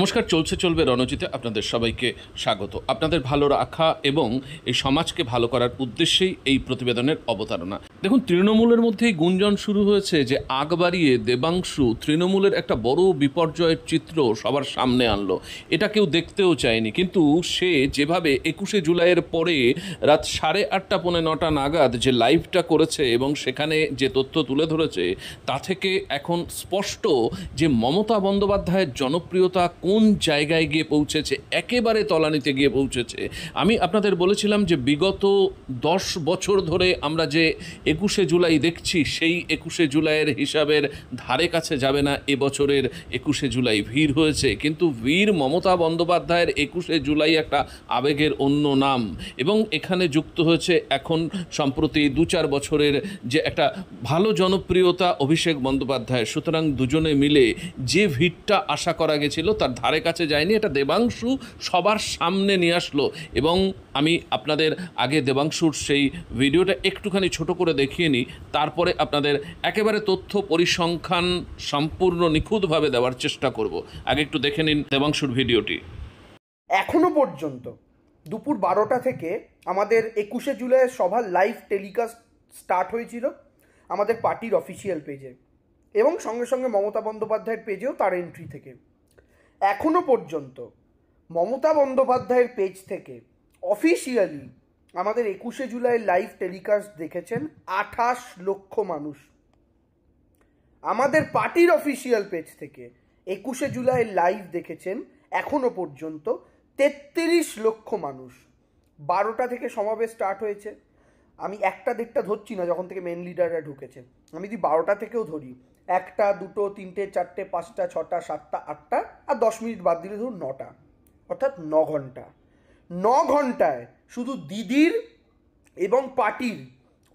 নমস্কার, চলছে চলবে রণজিতে আপনাদের সবাইকে স্বাগত। আপনাদের ভালো রাখা এবং এই সমাজকে ভালো করার উদ্দেশ্যেই এই প্রতিবেদনের অবতারণা। দেখুন, তৃণমূলের মধ্যেই গুঞ্জন শুরু হয়েছে যে আগ বাড়িয়ে দেবাংশু তৃণমূলের একটা বড় বিপর্যয়ের চিত্র সবার সামনে আনলো। এটা কেউ দেখতেও চায়নি, কিন্তু সে যেভাবে 21শে জুলাইয়ের পরে রাত 8:30 পৌনে 9টা নাগাদ যে লাইভটা করেছে এবং সেখানে যে তথ্য তুলে ধরেছে, তা থেকে এখন স্পষ্ট যে মমতা বন্দ্যোপাধ্যায়ের জনপ্রিয়তা কোন জায়গায় গিয়ে পৌঁছেছে, একেবারে তলানিতে গিয়ে পৌঁছেছে। আমি আপনাদের বলেছিলাম যে বিগত 10 বছর ধরে আমরা যে 21শে জুলাই দেখছি, সেই 21শে জুলাইয়ের হিসাবের ধারে কাছে যাবে না এবছরের 21শে জুলাই। ভিড় হয়েছে, কিন্তু বীর মমতা বন্দ্যোপাধ্যায়ের 21শে জুলাই একটা আবেগের অন্য নাম, এবং এখানে যুক্ত হয়েছে এখন সম্প্রতি 2-4 বছরের যে একটা ভালো জনপ্রিয়তা অভিষেক বন্দ্যোপাধ্যায়। সুতরাং দুজনে মিলে যে ভিড়টা আশা করা গেছিল তার ধারে কাছে যায়নি। এটা দেবাংশু সবার সামনে নিয়ে আসলো, এবং আমি আপনাদের আগে দেবাংশুর সেই ভিডিওটা একটুখানি ছোট করে দেখিয়ে নিই, তারপরে আপনাদের একেবারে তথ্য পরিসংখ্যান সম্পূর্ণ নিখুঁতভাবে দেওয়ার চেষ্টা করব। আগে একটু দেখে নিন দেবাংশুর ভিডিওটি। এখনো পর্যন্ত দুপুর 12টা থেকে আমাদের 21শে জুলাইয়ের সভার লাইভ টেলিকাস্ট স্টার্ট হয়েছিল আমাদের পার্টির অফিসিয়াল পেজে, এবং সঙ্গে সঙ্গে মমতা বন্দ্যোপাধ্যায়ের পেজেও তার এন্ট্রি থেকে। এখনো পর্যন্ত মমতা বন্দ্যোপাধ্যায়ের পেজ থেকে অফিসিয়ালি আমাদের 21শে জুলাই লাইভ টেলিকাস্ট দেখেছেন 28 লক্ষ মানুষ। আমাদের পার্টির অফিসিয়াল পেজ থেকে 21শে জুলাই লাইভ দেখেছেন এখনো পর্যন্ত 33 লক্ষ মানুষ। 12টা থেকে সমাবেশ স্টার্ট হয়েছে। আমি 1টা 1.5টা ধরছি না, যখন থেকে মেন লিডাররা ঢুকেছে। আমি যদি 12টা থেকেও ধরি, 1টা 2টো 3টে 4টে 5টা 6টা 7টা 8টা আর 10 মিনিট বাদ দিলে ধরুন 9টা, অর্থাৎ 9 ঘন্টা। 9 ঘন্টায় শুধু দিদির এবং পার্টির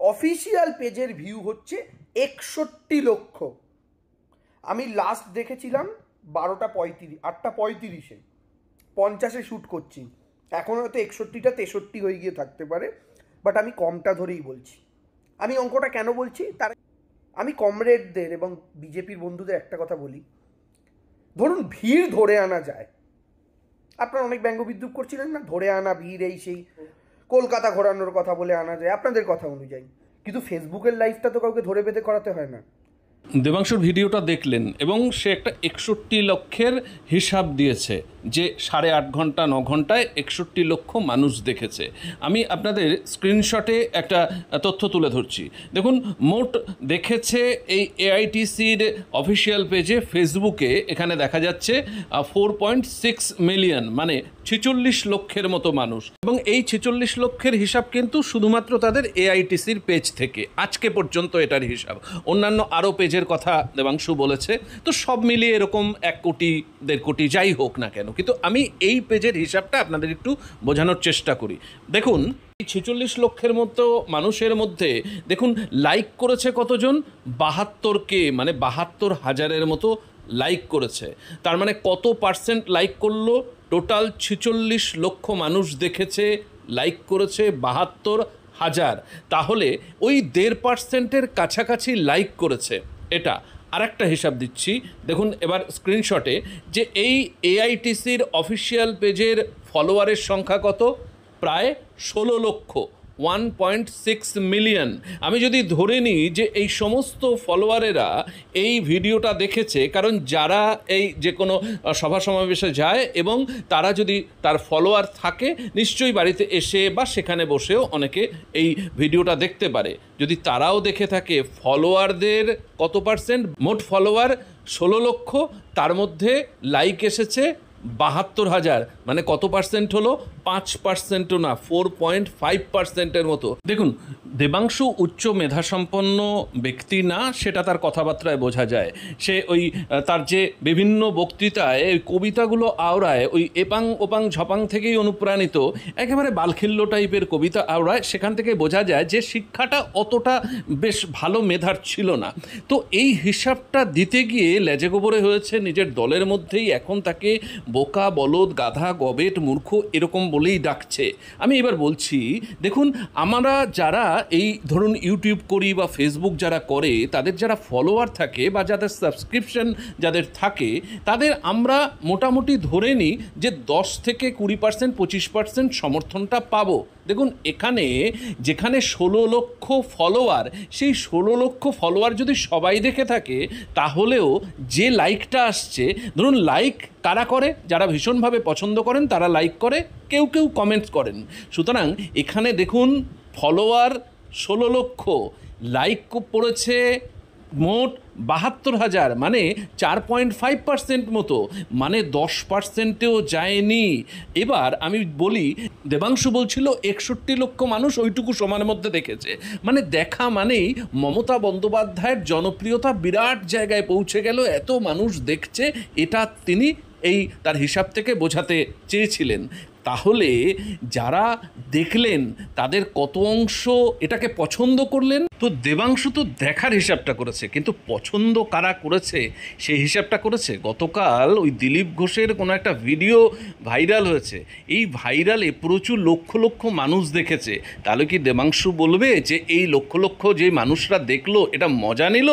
অফিসিয়াল পেজের ভিউ হচ্ছে 61 লক্ষ। আমি লাস্ট দেখেছিলাম 12:35, 8:35-এ, 50-এ শ্যুট করছি। এখন হয়তো 61টা 63 হয়ে গিয়ে থাকতে পারে, বাট আমি কমটা ধরেই বলছি। আমি অঙ্কটা কেন বলছি তার আমি কমরেডদের এবং বিজেপির বন্ধুদের একটা কথা বলি। ধরুন ভিড় ধরে আনা যায়, আপনারা অনেক ব্যঙ্গ বিদ্রুপ করছিলেন না, ধরে আনা ভিড়, এই সেই কলকাতা ঘোরানোর কথা বলে আনা যায় আপনাদের কথা অনুযায়ী, কিন্তু ফেসবুকের লাইভটা তো কাউকে ধরে বেঁধে করাতে হয় না। দেবাংশুর ভিডিওটা দেখলেন এবং সে একটা 61 লক্ষের হিসাব দিয়েছে যে 8.5 ঘন্টা 9 ঘন্টায় 61 লক্ষ মানুষ দেখেছে। আমি আপনাদের স্ক্রিনশটে একটা তথ্য তুলে ধরছি। দেখুন, মোট দেখেছে এই এআইটিসির অফিসিয়াল পেজে ফেসবুকে, এখানে দেখা যাচ্ছে 4.6 মিলিয়ন, মানে 46 লক্ষের মতো মানুষ। এবং এই 46 লক্ষের হিসাব কিন্তু শুধুমাত্র তাদের এআইটিসির পেজ থেকে, আজকে পর্যন্ত এটার হিসাব। অন্যান্য আরও পেজের কথা দেবাংশু বলেছে, তো সব মিলিয়ে এরকম 1 কোটি 1.5 কোটি যাই হোক না কেন, কিন্তু আমি এই পেজের হিসাবটা আপনাদের একটু বোঝানোর চেষ্টা করি। দেখুন, এই 46 লক্ষের মতো মানুষের মধ্যে দেখুন লাইক করেছে কতজন, 72K, মানে 72,000-এর মতো লাইক করেছে। তার মানে কত পার্সেন্ট লাইক করলো? টোটাল 46 লক্ষ মানুষ দেখেছে, লাইক করেছে 72,000, তাহলে ওই 1.5%-এর কাছাকাছি লাইক করেছে। এটা আর একটা হিসাব দিচ্ছি, দেখুন এবার স্ক্রিনশটে, যে এই এআইটিসির অফিসিয়াল পেজের ফলোয়ারের সংখ্যা কত? প্রায় 16 লক্ষ, 1.6 মিলিয়ন। আমি যদি ধরে নিই যে এই সমস্ত ফলোয়ারেরা এই ভিডিওটা দেখেছে, কারণ যারা এই যে কোনো সভা সমাবেশে যায় এবং তারা যদি তার ফলোয়ার থাকে, নিশ্চয়ই বাড়িতে এসে বা সেখানে বসেও অনেকে এই ভিডিওটা দেখতে পারে। যদি তারাও দেখে থাকে, ফলোয়ারদের কত পার্সেন্ট? মোট ফলোয়ার 16 লক্ষ, তার মধ্যে লাইক এসেছে 72,000, মানে কত পার্সেন্ট হলো? 5%ও না, 4.5%-এর মতো। দেখুন, দেবাংশু উচ্চ মেধাসম্পন্ন ব্যক্তি না, সেটা তার কথাবার্তায় বোঝা যায়। সে ওই তার যে বিভিন্ন বক্তৃতায় ওই কবিতাগুলো আওড়ায়, ওই এপাং ওপাং ঝপাং থেকেই অনুপ্রাণিত, একেবারে বালখিল্য টাইপের কবিতা আওড়ায়। সেখান থেকে বোঝা যায় যে শিক্ষাটা অতটা বেশ ভালো মেধার ছিল না। তো এই হিসাবটা দিতে গিয়ে লেজে গোবরে হয়েছে নিজের দলের মধ্যেই। এখন তাকে বোকা, বলদ, গাধা, গবেট, মূর্খ এরকম বলেই ডাকছে। আমি এবার বলছি, দেখুন আমরা যারা এই ধরুন ইউটিউব করি বা ফেসবুক যারা করে, তাদের যারা ফলোয়ার থাকে বা যাদের সাবস্ক্রিপশন যাদের থাকে, তাদের আমরা মোটামুটি ধরে নিই যে 10 থেকে 20%, 25% সমর্থনটা পাবো। দেখুন এখানে যেখানে 16 লক্ষ ফলোয়ার, সেই 16 লক্ষ ফলোয়ার যদি সবাই দেখে থাকে, তাহলেও যে লাইকটা আসছে, ধরুন লাইক কারা করে, যারা ভীষণভাবে পছন্দ করেন তারা লাইক করে, কেউ কেউ কমেন্টস করেন। সুতরাং এখানে দেখুন ফলোয়ার 16 লক্ষ, লাইক পড়েছে মোট 72,000, মানে 4.5% মতো, মানে 10%ও যায়নি। এবার আমি বলি, দেবাংশু বলছিল 61 লক্ষ মানুষ ওইটুকু সময়ের মধ্যে দেখেছে, মানে দেখা মানেই মমতা বন্দ্যোপাধ্যায়ের জনপ্রিয়তা বিরাট জায়গায় পৌঁছে গেল, এত মানুষ দেখছে, এটা তিনি এই তার হিসাব থেকে বোঝাতে চেয়েছিলেন। তাহলে যারা দেখলেন তাদের কত অংশ এটাকে পছন্দ করলেন? তো দেবাংশু তো দেখার হিসাবটা করেছে, কিন্তু পছন্দ কারা করেছে সেই হিসাবটা করেছে। গতকাল ওই দিলীপ ঘোষের কোনো একটা ভিডিও ভাইরাল হয়েছে, এই ভাইরালে প্রচুর লক্ষ লক্ষ মানুষ দেখেছে। তাহলে কি দেবাংশু বলবে যে এই লক্ষ লক্ষ যে মানুষরা দেখলো এটা মজা নিল,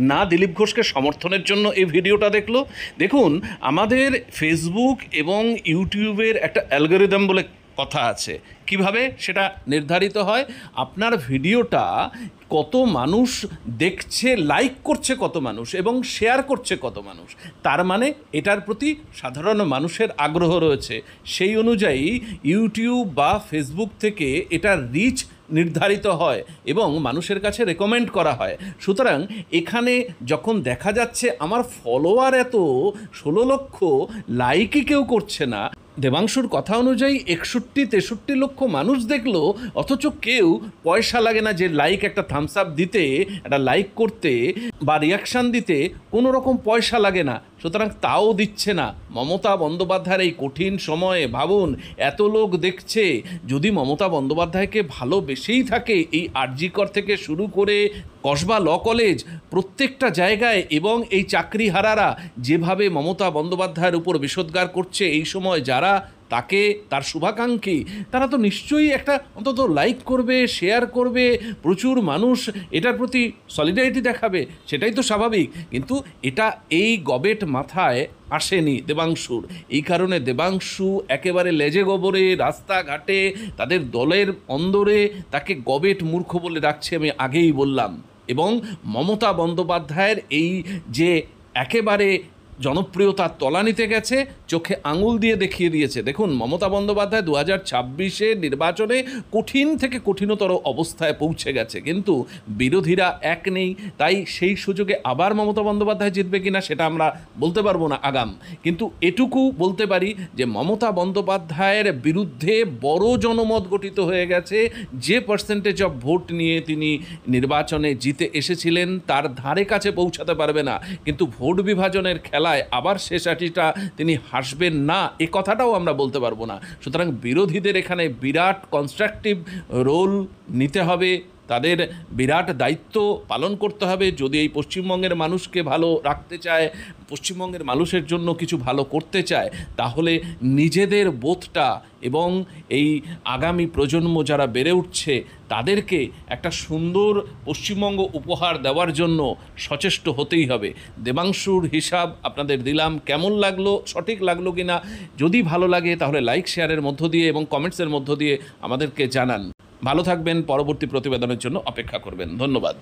না দিলীপ ঘোষকে সমর্থনের জন্য এই ভিডিওটা দেখলো? দেখুন আমাদের ফেসবুক এবং ইউটিউবের একটা অ্যালগরিদম বলে কথা আছে। কিভাবে সেটা নির্ধারিত হয়? আপনার ভিডিওটা কত মানুষ দেখছে, লাইক করছে কত মানুষ এবং শেয়ার করছে কত মানুষ, তার মানে এটার প্রতি সাধারণ মানুষের আগ্রহ রয়েছে। সেই অনুযায়ী ইউটিউব বা ফেসবুক থেকে এটার রিচ নির্ধারিত হয় এবং মানুষের কাছে রেকমেন্ড করা হয়। সুতরাং এখানে যখন দেখা যাচ্ছে আমার ফলোয়ার এত 16 লক্ষ, লাইকই কেউ করছে না, দেবাংশুর কথা অনুযায়ী 61-63 লক্ষ মানুষ দেখলো, অথচ কেউ পয়সা লাগে না যে লাইক, একটা থামস আপ দিতে, একটা লাইক করতে বা রিয়াকশান দিতে কোনো রকম পয়সা লাগে না। সুতরাং তাও দিচ্ছে না। মমতা বন্দ্যোপাধ্যায়ের এই কঠিন সময়ে ভাবুন এত লোক দেখছে, যদি মমতা বন্দ্যোপাধ্যায়কে ভালোবেসেই থাকে, এই আরজিকর থেকে শুরু করে কসবা ল কলেজ প্রত্যেকটা জায়গায়, এবং এই চাকরিহারারা যেভাবে মমতা বন্দ্যোপাধ্যায়ের উপর বিষোদ্গার করছে এই সময়, যারা তাকে তার শুভাকাঙ্ক্ষী, তারা তো নিশ্চয়ই একটা অন্তত লাইক করবে, শেয়ার করবে, প্রচুর মানুষ এটার প্রতি সলিডারিটি দেখাবে, সেটাই তো স্বাভাবিক। কিন্তু এটা এই গবেট মাথায় আসেনি দেবাংশুর। এই কারণে দেবাংশু একেবারে লেজে গোবরে রাস্তাঘাটে তাদের দলের অন্দরে তাকে গবেট মূর্খ বলে ডাকছে, আমি আগেই বললাম। এবং মমতা বন্দ্যোপাধ্যায়ের এই যে একেবারে জনপ্রিয়তার তলানিতে গেছে, চোখে আঙুল দিয়ে দেখিয়ে দিয়েছে। দেখুন মমতা বন্দ্যোপাধ্যায় 2026-এর নির্বাচনে কঠিন থেকে কঠিনতর অবস্থায় পৌঁছে গেছে, কিন্তু বিরোধীরা এক নেই। তাই সেই সুযোগে আবার মমতা বন্দ্যোপাধ্যায় জিতবে কিনা সেটা আমরা বলতে পারবো না আগাম, কিন্তু এটুকু বলতে পারি যে মমতা বন্দ্যোপাধ্যায়ের বিরুদ্ধে বড় জনমত গঠিত হয়ে গেছে। যে পার্সেন্টেজ অফ ভোট নিয়ে তিনি নির্বাচনে জিতে এসেছিলেন তার ধারে কাছে পৌঁছাতে পারবে না, কিন্তু ভোট বিভাজনের খেলা আবার শেষ আটিটা তিনি হাসবেন না, এ কথাটাও আমরা বলতে পারবো না। সুতরাং বিরোধীদের এখানে বিরাট কনস্ট্রাকটিভ রোল নিতে হবে, তাদের বিরাট দায়িত্ব পালন করতে হবে। যদি এই পশ্চিমবঙ্গের মানুষকে ভালো রাখতে চায়, পশ্চিমবঙ্গের মানুষের জন্য কিছু ভালো করতে চায়, তাহলে নিজেদের বোধটা এবং এই আগামী প্রজন্ম যারা বেড়ে উঠছে তাদেরকে একটা সুন্দর পশ্চিমবঙ্গ উপহার দেওয়ার জন্য সচেষ্ট হতেই হবে। দেবাংশুর হিসাব আপনাদের দিলাম, কেমন লাগলো, সঠিক লাগলো কিনা, যদি ভালো লাগে তাহলে লাইক শেয়ারের মধ্য দিয়ে এবং কমেন্টসের মধ্য দিয়ে আমাদেরকে জানান। ভালো থাকবেন, পরবর্তী প্রতিবেদনের জন্য অপেক্ষা করবেন। ধন্যবাদ।